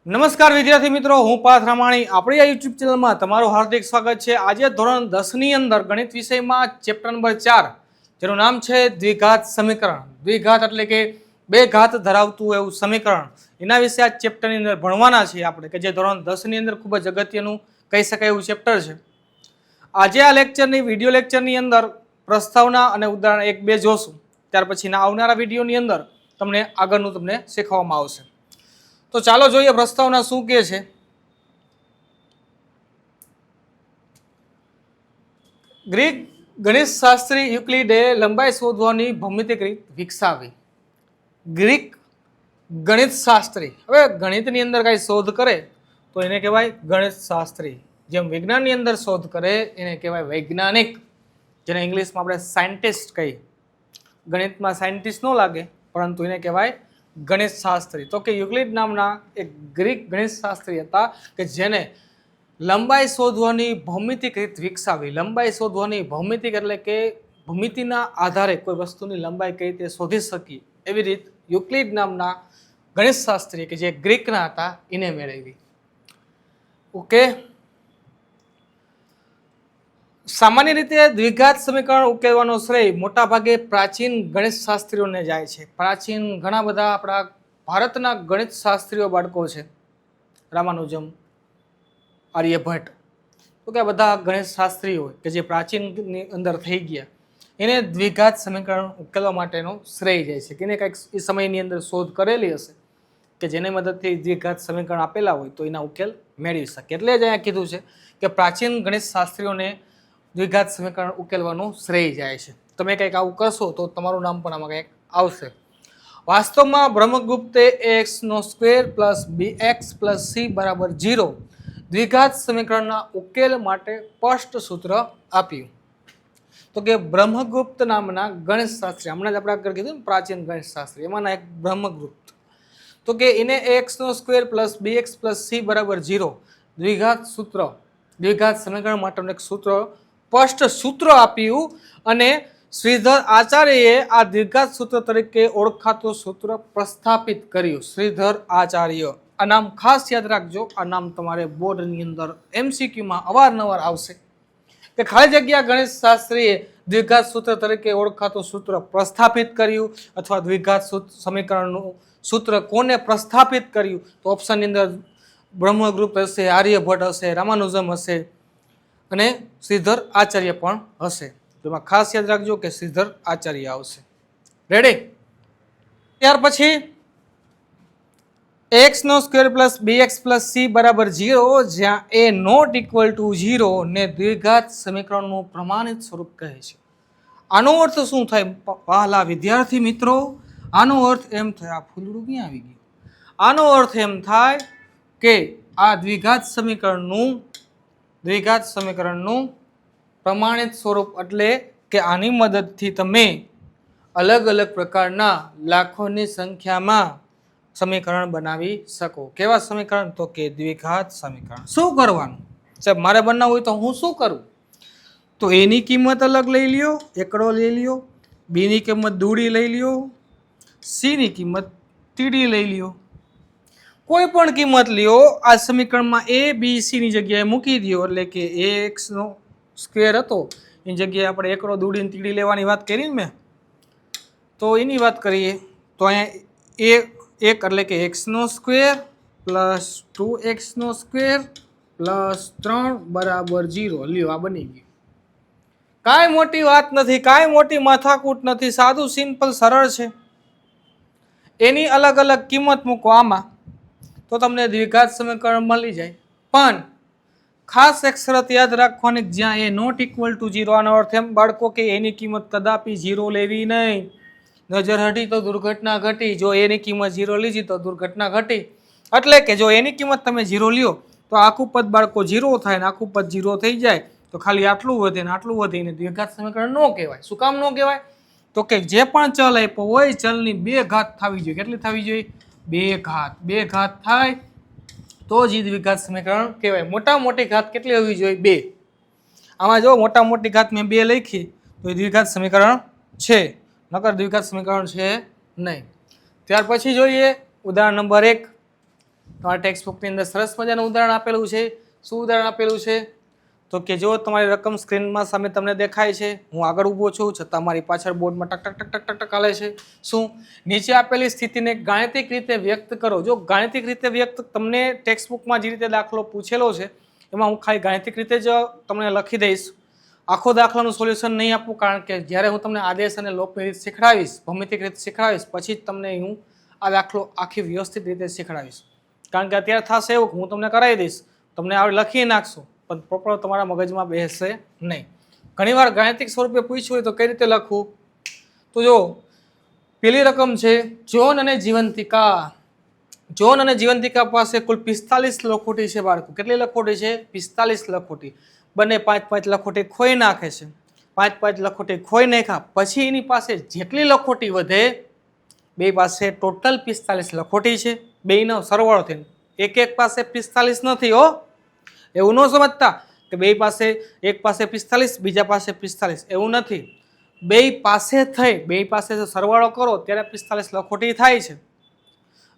નમસ્કાર વિદ્યાર્થી મિત્રો, હું પાર્થ રામાણી. આપણી આ યુટ્યુબ ચેનલમાં તમારું હાર્દિક સ્વાગત છે. આજે ધોરણ 10ની અંદર ગણિત વિષયમાં ચેપ્ટર નંબર 4 જેનું નામ છે દ્વિઘાત સમીકરણ. દ્વિઘાત એટલે કે બે ઘાત ધરાવતું એવું સમીકરણ. એના વિશે આ ચેપ્ટરની અંદર ભણવાના છીએ આપણે, કે જે ધોરણ 10ની અંદર ખૂબ જ અગત્યનું કહી શકાય એવું ચેપ્ટર છે. આજે આ લેક્ચરની વિડીયો લેક્ચરની અંદર પ્રસ્તાવના અને ઉદાહરણ 1-2 જોશું. ત્યાર પછીના આવનારા વિડીયોની અંદર તમને આગળનું શીખવવામાં આવશે. તો ચાલો જોઈએ પ્રસ્તાવના શું કહે છે. ગ્રીક ગણિત શાસ્ત્રી યુક્લિડે લંબાઈ શોધવાની ભૌમિતિક રીત વિકસાવી. ગ્રીક ગણિત શાસ્ત્રી, હવે ગણિતની અંદર કઈ શોધ કરે તો એને કહેવાય ગણિત શાસ્ત્રી. જેમ વિજ્ઞાનની અંદર શોધ કરે એને કહેવાય વૈજ્ઞાનિક, જેને ઇંગ્લિશમાં આપણે સાયન્ટિસ્ટ કહીએ. ગણિતમાં સાયન્ટિસ્ટ ન લાગે, પરંતુ એને કહેવાય ગણિત શાસ્ત્રી. તો કે યુક્લિડ નામના એક ગ્રીક ગણિત શાસ્ત્રી હતા કે જેને લંબાઈ શોધવાની ભૌમિતિક રીત વિકસાવી. લંબાઈ શોધવાની ભૌમિતિક એટલે કે ભૂમિતિના આધારે કોઈ વસ્તુની લંબાઈ કઈ રીતે શોધી શકીએ એવી રીત યુક્લિડ નામના ગણિત શાસ્ત્રી કે જે ગ્રીકના હતા એને મેળવી. ઓકે, સામાન્ય રીતે દ્વિઘાત સમીકરણ ઉકેલવાનો શ્રેય મોટા ભાગે પ્રાચીન ગણિત શાસ્ત્રીઓને જાય છે. પ્રાચીન ઘણા બધા આપણા ભારતના ગણિત શાસ્ત્રીઓ બાળકો છે, રામાનુજમ, આર્યભટ્ટ, તો કે આ બધા ગણિત શાસ્ત્રીઓ કે જે પ્રાચીનની અંદર થઈ ગયા એને દ્વિઘાત સમીકરણ ઉકેલવા માટેનો શ્રેય જાય છે. કે એને કંઈક એ સમયની અંદર શોધ કરેલી હશે કે જેની મદદથી દ્વિઘાત સમીકરણ આપેલા હોય તો એના ઉકેલ મેળવી શકે. એટલે જ અહીંયા કીધું છે કે પ્રાચીન ગણિત શાસ્ત્રીઓને દ્વિઘાત સમીકરણ ઉકેલવાનું શ્રેય જાય છે. તમે કંઈક આવું કરશો તો તમારું નામ પણ આમાં કંઈક આવશે. વાસ્તવમાં બ્રહ્મગુપ્તે ax² + bx + c = 0 દ્વિઘાત સમીકરણના ઉકેલ માટે સ્પષ્ટ સૂત્ર આપ્યું. તો કે બ્રહ્મગુપ્ત નામના ગણિત શાસ્ત્રી, હમણાં જ આપણે આગળ કીધું ને પ્રાચીન ગણિત શાસ્ત્રી, એમાંના એક બ્રહ્મગુપ્ત, તો કે એને ax² + bx + c = 0 દ્વિઘાત સમીકરણ માટેનું એક સ્પષ્ટ સૂત્ર આપ્યું અને શ્રીધર આચાર્યએ આ દ્વિઘાત સૂત્ર તરીકે ઓળખાતું સૂત્ર પ્રસ્થાપિત કર્યું. શ્રીધર આચાર્ય, આ નામ ખાસ યાદ રાખજો. આ નામ તમારે બોર્ડની અંદર MCQમાં અવારનવાર આવશે કે ખાલી જગ્યા ગણિત શાસ્ત્રીએ દ્વિઘાત સૂત્ર તરીકે ઓળખાતું સૂત્ર પ્રસ્થાપિત કર્યું અથવા દ્વિઘાત સમીકરણનું સૂત્ર કોને પ્રસ્થાપિત કર્યું, તો ઓપ્શનની અંદર બ્રહ્મગુપ્ત હશે, આર્યભટ્ટ હશે, રામાનુજમ હશે અને શ્રીધર આચાર્ય પણ હશે. એમાં ખાસ યાદ રાખજો કે શ્રીધર આચાર્ય આવશે. રેડી? ત્યાર પછી ax² + bx + c = 0 જ્યાં a ≠ 0 ને દ્વિઘાત સમીકરણનું પ્રમાણિત સ્વરૂપ કહે છે. આનો અર્થ શું થાય વહાલા વિદ્યાર્થી મિત્રો? આનો અર્થ એમ થાય, આ ફૂલડું ક્યાં આવી ગયું? આનો અર્થ એમ થાય કે આ દ્વિઘાત સમીકરણનું પ્રમાણિત સ્વરૂપ એટલે કે આની મદદથી તમે અલગ અલગ પ્રકારના લાખોની સંખ્યામાં સમીકરણ બનાવી શકો. કેવા સમીકરણ? તો કે દ્વિઘાત સમીકરણ. શું કરવાનું સાહેબ? મારે બનાવવું હોય તો હું શું કરું? તો એની કિંમત અલગ લઈ લ્યો, એકડો લઈ લ્યો, બીની કિંમત દૂડી લઈ લ્યો, સીની કિંમત તીડી લઈ લ્યો, કોઈ પણ કિંમત લ્યો. આ સમીકરણમાં a b c ની જગ્યાએ મૂકી દો, એટલે કે ax² હતો એની જગ્યાએ આપણે એકડો દૂડીને તીડી લેવાની વાત કરી ને મેં, તો એની વાત કરીએ તો અહીંયા એક એટલે કે x² + 2x² + 3 = 0. લ્યો, આ બની ગયું. કાંઈ મોટી વાત નથી, કાંઈ મોટી માથાકૂટ નથી, સાદું સિમ્પલ સરળ છે. એની અલગ અલગ કિંમત મૂકો આમાં તો તમને દ્વિઘાત સમીકરણ મળી જાય. પણ ખાસ એક શરત યાદ રાખવાની, જ્યાં a ≠ 0, આનો અર્થ એમ બાળકો કે એની કિંમત કદાપી 0 લેવી નહીં. નજર હટી તો દુર્ઘટના ઘટી. જો એની કિંમત 0 લીધી તો દુર્ઘટના ઘટી. એટલે કે જો એની કિંમત તમે 0 લ્યો તો આખું પદ બાળકો 0 થાય ને આખું પદ 0 થઈ જાય તો ખાલી આટલું વધે ને આટલું વધે ને દ્વિઘાત સમીકરણ ન કહેવાય. શું કામ ન કહેવાય? તો કે જે પણ ચલ આપ્યો હોય ચલની 2 ઘાત થવી જોઈએ. કેટલી થવી જોઈએ? 2 ઘાત. 2 ઘાત થાય તો જ દ્વિઘાત સમીકરણ કહેવાય. મોટા મોટી ઘાત કેટલી હોવી જોઈએ? 2. આમાં જો મોટા મોટી ઘાત મેં 2 લખી તો એ દ્વિઘાત સમીકરણ છે, નકર દ્વિઘાત સમીકરણ છે નહીં. ત્યાર પછી જોઈએ ઉદાહરણ નંબર 1 તમારા ટેક્સ્ટ બુકની અંદર સરસ મજાનું ઉદાહરણ આપેલું છે. શું ઉદાહરણ આપેલું છે? તો કે જો તમારી રકમ સ્ક્રીનમાં સામે તમને દેખાય છે, હું આગળ ઊભો છું છતાં મારી પાછળ બોર્ડમાં ટક ટક ટક ટક ટક હાલે છે. શું? નીચે આપેલી સ્થિતિને ગાણિતિક રીતે વ્યક્ત કરો. જો ગાણિતિક રીતે વ્યક્ત તમને ટેક્સ્ટ બુકમાં જે રીતે દાખલો પૂછેલો છે એમાં હું ખાલી ગાણિતિક રીતે જ તમને લખી દઈશ. આખો દાખલાનું સોલ્યુશન નહીં આપું, કારણ કે જ્યારે હું તમને આદેશ અને લોપની રીત શીખડાવીશ, ભૌમિતિક રીતે શીખડાવીશ, પછી જ તમને હું આ દાખલો આખી વ્યવસ્થિત રીતે શીખડાવીશ. કારણ કે અત્યારે થશે એવું કે હું તમને કરાવી દઈશ, તમને આવડે લખી નાખશો, પણ પ્રોપર તમારા મગજમાં બેસશે નહીં. ઘણીવાર ગાણિતિક સ્વરૂપે પૂછ્યું હોય તો કઈ રીતે લખવું? તો જો પેલી રકમ છે જોન અને જીવંતિકા. જોન અને જીવંતિકા પાસે કુલ 45 લખોટી છે બાળકો. કેટલી લખોટી છે? 45 લખોટી. બંને 5-5 લખોટી ખોઈ નાખે છે. 5-5 લખોટી ખોઈ નાખ્યા પછી એની પાસે જેટલી લખોટી વધે, બે પાસે ટોટલ 45 લખોટી છે. બેયનો સરવાળો થઈને એક પાસે 45 નથી હો, એવું ન સમજતા કે બે પાસે, એક પાસે 45 બીજા પાસે 45, એવું નથી. બે પાસે થઈ, બે પાસે જો સરવાળો કરો ત્યારે 45 લખોટી થાય છે.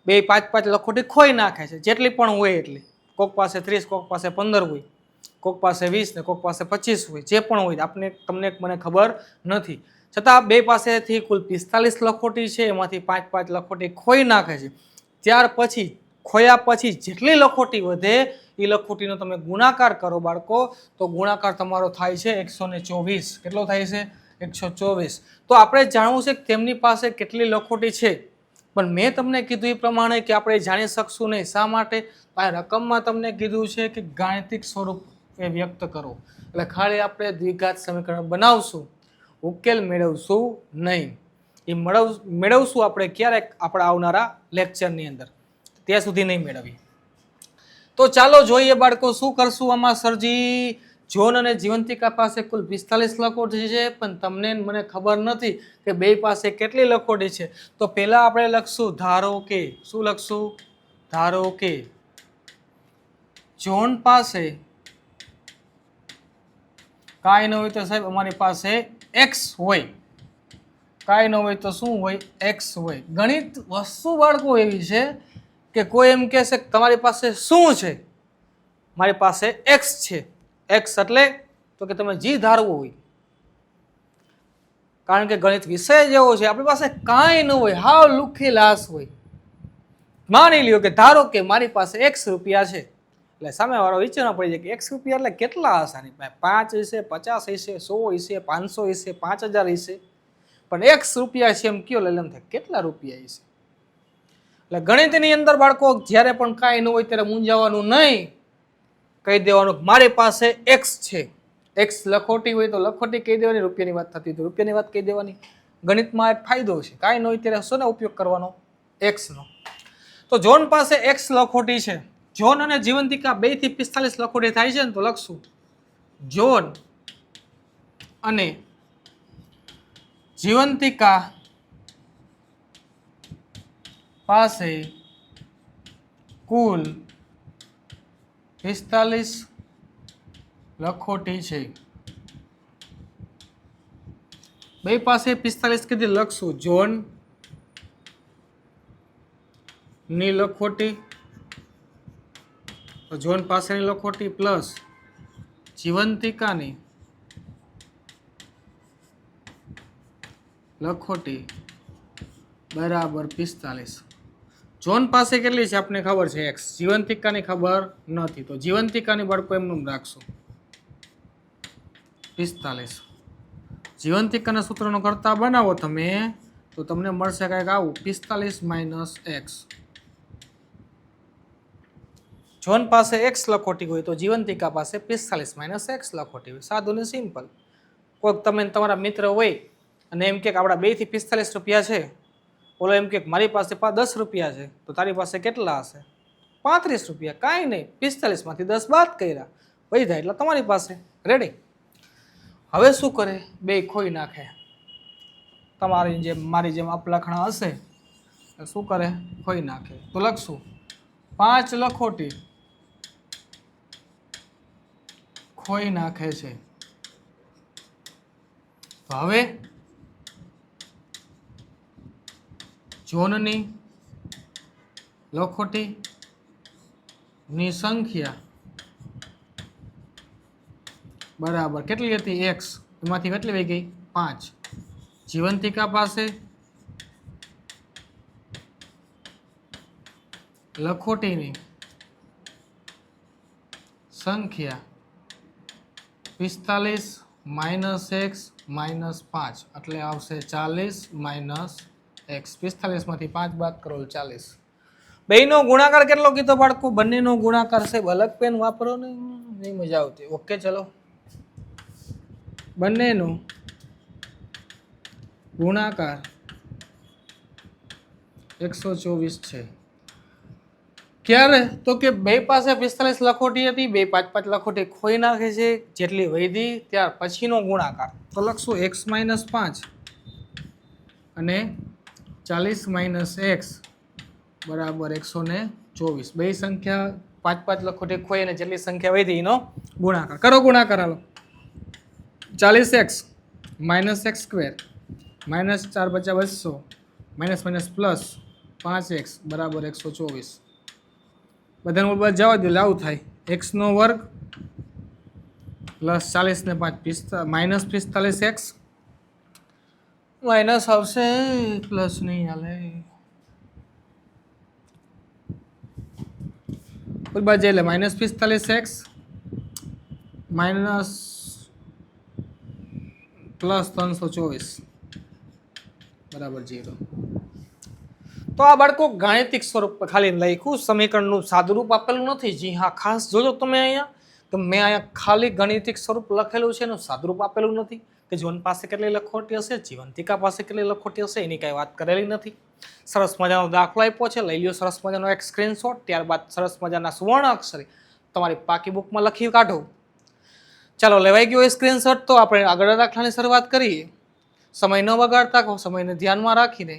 બે 5-5 લખોટી ખોઈ નાખે છે, જેટલી પણ હોય એટલી. કોક પાસે 30, કોક પાસે 15 હોય, કોક પાસે 20 ને કોક પાસે 25 હોય, જે પણ હોય તમને મને ખબર નથી. છતાં બે પાસેથી કુલ 45 લખોટી છે, એમાંથી 5-5 લખોટી ખોઈ નાખે છે. ત્યાર પછી ખોયા પછી જેટલી લખોટી વધે એ લખોટીનો તમે ગુણાકાર કરો બાળકો, તો ગુણાકાર તમારો થાય છે 124. કેટલો થાય છે? 124. તો આપણે જાણવું છે કે તેમની પાસે કેટલી લખોટી છે, પણ મેં તમને કીધું એ પ્રમાણે કે આપણે જાણી શકશું નહીં. શા માટે? આ રકમમાં તમને કીધું છે કે ગાણિતિક સ્વરૂપ એ વ્યક્ત કરો, એટલે ખાલી આપણે દ્વિઘાત સમીકરણ બનાવશું, ઉકેલ મેળવશું નહીં. એ મેળવશું આપણે ક્યારેક આપણા આવનારા લેક્ચરની અંદર, ત્યાં સુધી નહીં મેળવીએ. તો ચાલો જોઈએ બાળકો શું કરશું આમાં. સરજી જોન અને જીવંતિકા પાસે કુલ 45 લખોટી છે, પણ તમને મને ખબર નથી કે બે પાસે કેટલી લખોટી છે. તો પહેલા આપણે લખશું ધારો કે. શું લખશું? ધારો કે જોન પાસે કાંઈ ન હોય તો સાહેબ અમારી પાસે x હોય. કાંઈ ન હોય તો શું હોય? x હોય. ગણિત વસ્તુ બાળકો એવી છે કે કોઈ એમ કહેશે કે તમારી પાસે શું છે? મારી પાસે x છે. x એટલે તો કે તમે જી ધારવું હોય, કારણ કે ગણિત વિષય જેવો છે. આપણી પાસે કાંઈ ન હોય, હાવ લુખી લાશ હોય. માની લ્યો કે ધારો કે મારી પાસે x રૂપિયા છે, એટલે સામેવાળો વિચારવા પડી જાય કે x રૂપિયા એટલે કેટલા હશે? 5 હશે, 50 હશે, 100 હશે, 500 હશે, 5000 હશે, પણ x રૂપિયા છે એમ કયો એટલે એમ થાય કેટલા રૂપિયા હશે. એટલે ગણિતની અંદર બાળકો જ્યારે પણ કાંઈ ન હોય ત્યારે મૂંઝાવાનું નહીં, કહી દેવાનું મારી પાસે x છે. x લખોટી હોય તો લખોટી કહી દેવાની, રૂપિયાની વાત થતી તો રૂપિયાની વાત કહી દેવાની. ગણિતમાં એક ફાયદો છે, કાંઈ ન હોય ત્યારે શોનો ઉપયોગ કરવાનો? x નો. તો જોન પાસે x લખોટી છે. જોન અને જીવંતિકા 2 થી 45 લખોટી થાય છે ને, તો લખશું જોન અને જીવંતિકા પાસે કુલ 45 લખોટી છે. બે પાસે 45 કીધી, લખશું જોન ની લખોટી, તો જોન પાસેની લખોટી પ્લસ જીવંતિકાની લખોટી બરાબર 45. જોન પાસે કેટલી છે આપને ખબર છે x, જીવંતિકાની ખબર નથી, તો જીવંતિકાની બાળકો એમનું રાખશું 45. જીવંતિકાના સૂત્રનો કરતા બનાવો તમે તો તમને મળશે કંઈક આવું 45 - x. જોન પાસે x લખોટી હોય તો જીવંતિકા પાસે 45 - x લખોટી હોય. સાદું ને સિમ્પલ. કોઈક તમે તમારા મિત્ર હોય અને એમ કે આપણા 2 થી 45 રૂપિયા છે, ઓલો એમ કે મારી પાસે 10 રૂપિયા છે, તો તારી પાસે કેટલા હશે? 35 રૂપિયા. કાંઈ નહીં, 45 માંથી 10 બાદ કર્યા, વહી જાય એટલે તમારી પાસે. રેડી? હવે શું કરે? બે ખોઈ નાખે. તમારી જેમ મારી જેમ અપલખણા હશે, શું કરે? ખોઈ નાખે. તો લખશું 5 લખોટી ખોઈ નાખે છે. તો હવે જોનની લખોટી ની સંખ્યા બરાબર કેટલી હતી x, એમાંથી કેટલી વહી ગઈ 5. જીવંતિકા પાસે લખોટીની સંખ્યા 45 માઇનસ x માઇનસ 5 એટલે આવશે 40 માઇનસ x. 45 માંથી 5 બાદ કરો 40. બેયનો ગુણાકાર કેટલો કીધો બાળકો? બંનેનો ગુણાકાર છે. અલગ પેન વાપરો ને નહીં મજા આવતી. ઓકે ચલો, બંનેનો ગુણાકાર 124 છે. ક્યારે? તો કે બે પાસે 45 લખોટી હતી, બે 5 લખોટી ખોઈ નાખે છે, જેટલી વૈધી ત્યાર પછીનો ગુણાકાર. તો લખશું x માઇનસ 5 અને 40 માઇનસ x બરાબર 124. બે સંખ્યા 5 લખોટી ખોઈ અને જેટલી સંખ્યા વૈધી એનો ગુણાકાર કરો. ગુણાકાર હાલો. 40x minus x square minus 4 × 200 minus minus plus 5x બરાબર 124. બધાને ઉપર જવા દો, આવું થાય x² પ્લસ 40 ને 5 માઇનસ 45x માઇનસ આવશે પ્લસ નહીં હાલે. બાજુ એટલે માઇનસ 45x માઇનસ પ્લસ 324 બરાબર 0. તો આ બાળકો ગાણિતિક સ્વરૂપ ખાલી લખ્યું, સમીકરણનું સાદુરૂપ આપેલું નથી. જી હા, ખાસ જોજો તમે અહીંયા તો મેં અહીંયા ખાલી ગાણિતિક સ્વરૂપ લખેલું છે, એનું સાદુરૂપ આપેલું નથી કે જોન પાસે કેટલી લખોટી હશે, જીવંતિકા પાસે કેટલી લખોટી હશે, એની કાંઈ વાત કરેલી નથી. સરસ મજાનો દાખલો આપ્યો છે, લઈ લ્યો સરસ મજાનો એક સ્ક્રીનશોટ. ત્યારબાદ સરસ મજાના સુવર્ણ અક્ષરે તમારી પાકી બુકમાં લખી કાઢો. ચાલો, લેવાઈ ગયો એ સ્ક્રીનશોટ. તો આપણે આગળ દાખલાની શરૂઆત કરીએ. સમય ન બગાડતા સમયને ધ્યાનમાં રાખીને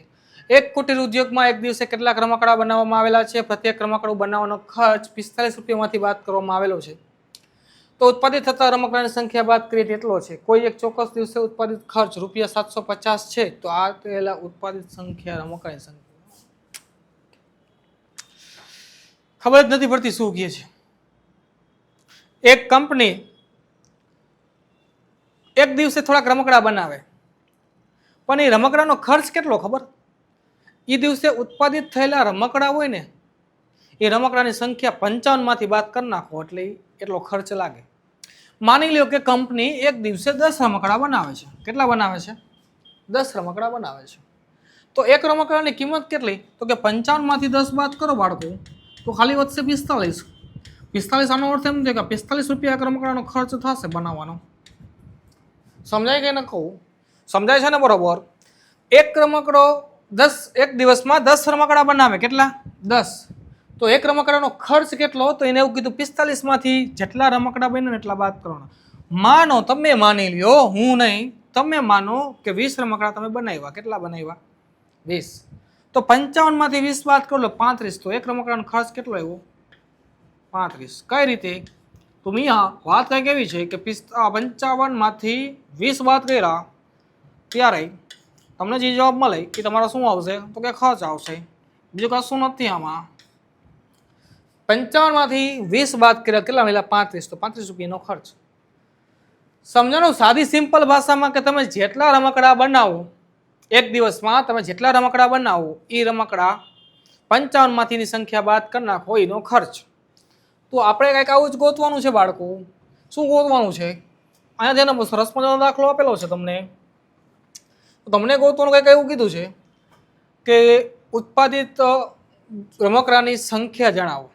એક કુટીર ઉદ્યોગમાં એક દિવસે કેટલાક રમકડા બનાવવામાં આવેલા છે. પ્રત્યેક રમકડું બનાવવાનો ખર્ચ 45 રૂપિયામાંથી બાદ કરવામાં આવેલો છે. તો ઉત્પાદિત થતા રમકડાની સંખ્યા બાદ કરીએ તેટલો છે. કોઈ એક ચોક્કસ દિવસે ઉત્પાદિત ખર્ચ ₹750 છે. તો આ પહેલા ઉત્પાદિત સંખ્યા રમકડાની સંખ્યા ખબર જ નથી પડતી શું કહે છે. એક કંપની એક દિવસે થોડાક રમકડા બનાવે, પણ એ રમકડાનો ખર્ચ કેટલો ખબર? એ દિવસે ઉત્પાદિત થયેલા રમકડા હોય ને, એ રમકડાની સંખ્યા 55 માંથી બાદ કરી નાખો એટલે એટલો ખર્ચ લાગે. માની લો કે કંપની એક દિવસે 10 રમકડા બનાવે છે. કેટલા બનાવે છે? 10 રમકડા બનાવે છે. તો એક રમકડાની કિંમત કેટલી? તો કે 55 માંથી 10 બાદ કરો બાળકો તો ખાલી વધશે 45. 45 આનો અર્થ એમ થાય કે 45 રૂપિયા એક રમકડાનો ખર્ચ થશે બનાવવાનો. સમજાય કે ન કહું? સમજાય છે ને બરોબર? એક રમકડો 10 એક દિવસમાં 10 રમકડા બનાવે. કેટલા? 10. તો એક રમકડાનો ખર્ચ કેટલો? તો એને એવું કીધું 45 માંથી જેટલા રમકડા બને ને એટલા બાદ કરવાના. માનો તમે માની લ્યો, હું નહીં, તમે માનો કે 20 રમકડા તમે બનાવ્યા. કેટલા બનાવ્યા? 20. તો 55 માંથી 20 બાદ કરો 35. તો એક રમકડાનો ખર્ચ કેટલો આવ્યો? 35. કઈ રીતે? તો મિયા વાત કઈ કેવી છે કે 55 માંથી 20 બાદ કર્યા ત્યારે તમને જે જવાબ મળે એ તમારો શું આવશે? તો કે ખર્ચ આવશે. બીજું કશું નથી આમાં. 55 માંથી 20 બાદ કર્યા કેટલા મળ્યા? 35. તો 35 રૂપિયાનો ખર્ચ. સમજાણું સાદી સિમ્પલ ભાષામાં કે તમે જેટલા રમકડા બનાવો એક દિવસમાં, તમે જેટલા રમકડા બનાવો એ રમકડા 55 માંથીની સંખ્યા બાદ કરી નાખો એનો ખર્ચ. તો આપણે કંઈક આવું જ ગોતવાનું છે બાળકો. શું ગોતવાનું છે? અહીંયા તેનો સરસ મજાનો દાખલો આપેલો છે તમને. તમને ગોતવાનું કંઈક એવું કીધું છે કે ઉત્પાદિત રમકડાની સંખ્યા જણાવો.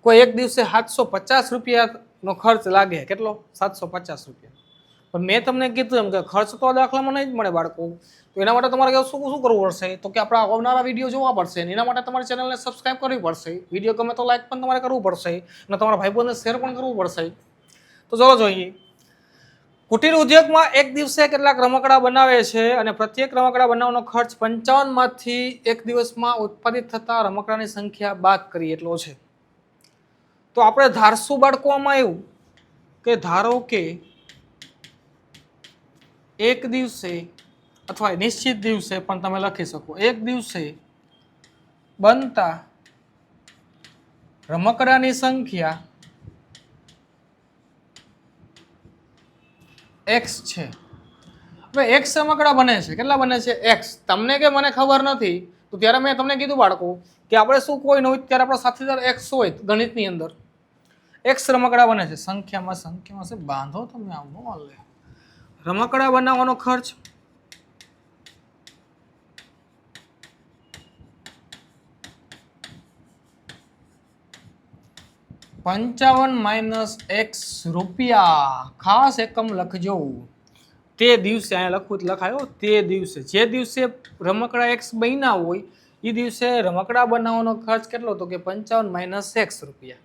કોઈ એક દિવસે 750 રૂપિયાનો ખર્ચ લાગે. કેટલો? 750 રૂપિયા. પણ મેં તમને કીધું એમ કે ખર્ચ તો દાખલામાં નહીં જ મળે બાળકો. તો એના માટે તમારે શું કરવું પડશે? તો કે આપણા આવનારા વિડીયો જોવા પડશે. એના માટે તમારી ચેનલને સબસ્ક્રાઈબ કરવી પડશે. વિડીયો ગમે તો લાઈક પણ તમારે કરવું પડશે અને તમારા ભાઈબંધને શેર પણ કરવું પડશે. તો ચાલો જોઈએ. કુટીર ઉદ્યોગમાં એક દિવસે કેટલાક રમકડા બનાવે છે અને પ્રત્યેક રમકડા બનાવવાનો ખર્ચ 55 માંથી એક દિવસમાં ઉત્પાદિત થતા રમકડાની સંખ્યા બાદ કરી એટલો છે. તો આપણે ધારશું બાળકોમાં એવું કે ધારો કે એક દિવસે અથવા નિશ્ચિત દિવસે પણ તમે લખી શકો, એક દિવસે બનતા રમકડાની સંખ્યા x છે. હવે x રમકડા બને છે, કેટલા બને છે? x. તમને કે મને ખબર નથી, તો ત્યારે મેં તમને કીધું બાળકો કે આપણે શું કોઈ ન હોય ત્યારે આપણો સાથીદાર x હોય ગણિતની અંદર. x રમકડા બને છે. સંખ્યામાં છે બાંધો તમે આમ નો હાલે. રમકડા બનાવવાનો ખર્ચ ₹55 - રૂપિયા. ખાસ એકમ લખજો. તે દિવસે અહીંયા લખવું લખાયો તે દિવસે, જે દિવસે રમકડા x બન્યા હોય એ દિવસે રમકડા બનાવવાનો ખર્ચ કેટલો હતો? કે 55 - x રૂપિયા.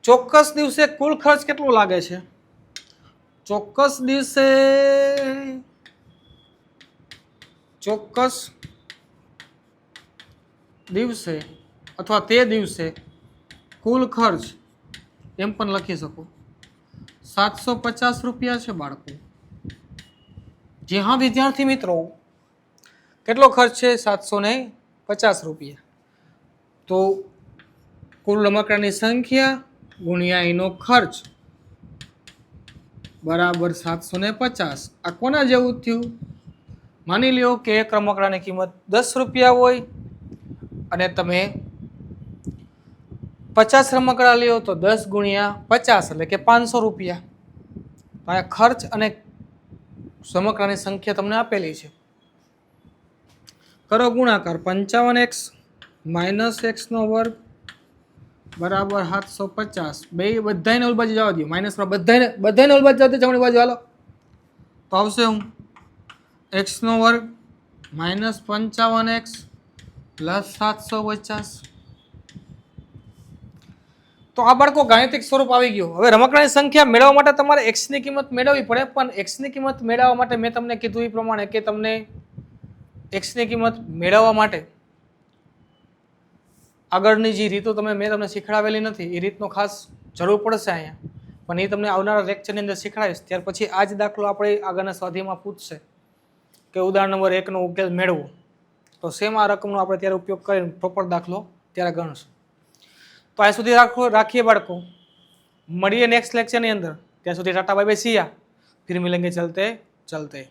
ચોક્કસ દિવસે કુલ ખર્ચ કેટલો લાગે છે? ચોક્કસ દિવસે અથવા તે દિવસે કુલ ખર્ચ એમ પણ લખી શકો 750 રૂપિયા છે બાળકો. જી હા વિદ્યાર્થી મિત્રો, કેટલો ખર્ચ છે? 750 રૂપિયા. તો કુલ રમકડાની સંખ્યા ગુણ્યા એનો ખર્ચ બરાબર 750. આ કોના જેવું થયું? માની લ્યો કે એક રમકડાની કિંમત 10 રૂપિયા હોય અને તમે 50 રમકડા લ્યો તો 10 ગુણ્યા 50 એટલે કે 500 રૂપિયા. આ ખર્ચ અને રમકડાની સંખ્યા તમને આપેલી છે. કરો ગુણાકાર. 55x - x નો વર્ગ બરાબર 750. બધાને ઓલ બાજુ જવા દો, માઇનસમાં બધાને ઓલ બાજુ જવા દો, જમણી બાજુ હાલો. તો આવશે હું x નો વર્ગ -55x + 750. તો આ બાળકો ગાણિતિક સ્વરૂપ આવી ગયું. હવે રમકડાની સંખ્યા મેળવવા માટે તમારે x ની કિંમત મેળવવી પડે, પણ x ની કિંમત મેળવવા માટે મેં તમને કીધું એ પ્રમાણે કે તમને x ની કિંમત મેળવવા માટે આગળની જે રીતો મેં તમને શીખડાવેલી નથી એ રીતનો ખાસ જરૂર પડશે અહીંયા, પણ એ તમને આવનારા લેક્ચરની અંદર શીખડાવીશ. ત્યાર પછી આ જ દાખલો આપણે આગળના સ્વાધ્યાયમાં પૂછશે કે ઉદાહરણ નંબર 1 નો ઉકેલ મેળવો, તો સેમ આ રકમનો આપણે ત્યારે ઉપયોગ કરીને પ્રોપર દાખલો ત્યારે ગણશું. તો આ સુધી રાખીએ બાળકો, મળીએ નેક્સ્ટ લેક્ચરની અંદર. ત્યાં સુધી ટાટા બાય બાય, સિયા, ફિર મિલેંગે ચલતે ચલતે.